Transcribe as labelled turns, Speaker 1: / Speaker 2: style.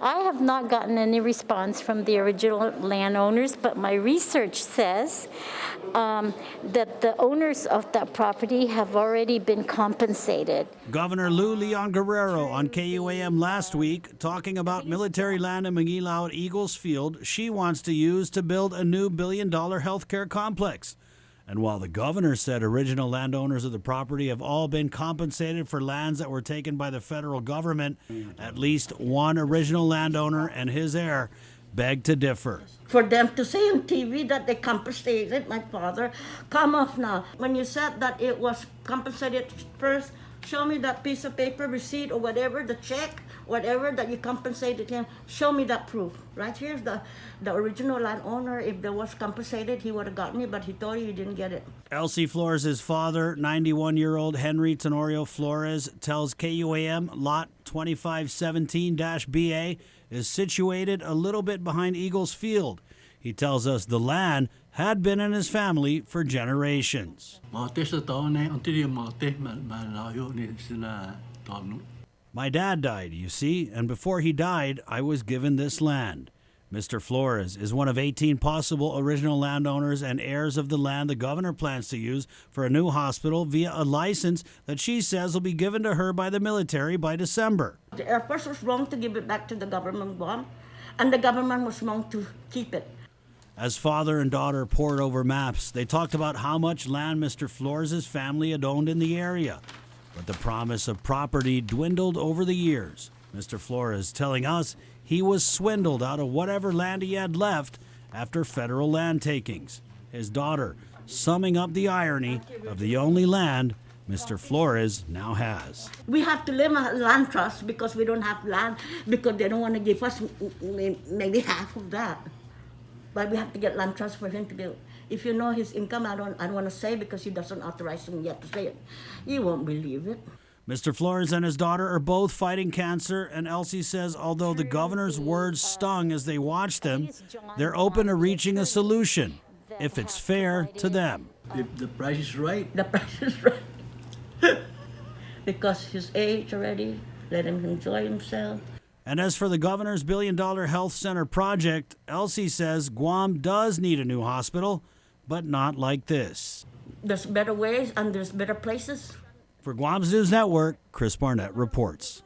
Speaker 1: I have not gotten any response from the original landowners, but my research says that the owners of that property have already been compensated.
Speaker 2: Governor Lou Leon Guerrero on KUAM last week talking about military land in Manguilao at Eagles Field she wants to use to build a new billion-dollar healthcare complex. And while the governor said original landowners of the property have all been compensated for lands that were taken by the federal government, at least one original landowner and his heir begged to differ.
Speaker 3: For them to say on TV that they compensated my father, come off now. When you said that it was compensated first, show me that piece of paper, receipt or whatever, the check, whatever that you compensated him. Show me that proof. Right here's the original landowner. If there was compensated, he would have got me, but he told you he didn't get it.
Speaker 2: Elsie Flores' father, 91-year-old Henry Tenorio Flores, tells KUAM Lot 2517-BA is situated a little bit behind Eagles Field. He tells us the land had been in his family for generations. My dad died, you see, and before he died, I was given this land. Mr. Flores is one of 18 possible original landowners and heirs of the land the governor plans to use for a new hospital via a license that she says will be given to her by the military by December.
Speaker 3: The Air Force was wrong to give it back to the government bomb, and the government was wrong to keep it.
Speaker 2: As father and daughter pored over maps, they talked about how much land Mr. Flores' family had owned in the area. But the promise of property dwindled over the years. Mr. Flores telling us he was swindled out of whatever land he had left after federal land takings. His daughter summing up the irony of the only land Mr. Flores now has.
Speaker 3: We have to live on land trust because we don't have land, because they don't want to give us maybe half of that. But we have to get land trust for him to build. If you know his income, I don't want to say because he doesn't authorize him yet to say it. You won't believe it.
Speaker 2: Mr. Flores and his daughter are both fighting cancer, and Elsie says although the governor's words stung as they watched them, they're open to reaching a solution, if it's fair to them.
Speaker 4: If the price is right.
Speaker 3: The price is right. Because his age already, let him enjoy himself.
Speaker 2: And as for the governor's billion-dollar health center project, Elsie says Guam does need a new hospital, but not like this.
Speaker 3: There's better ways and there's better places.
Speaker 2: For Guam's News Network, Chris Barnett reports.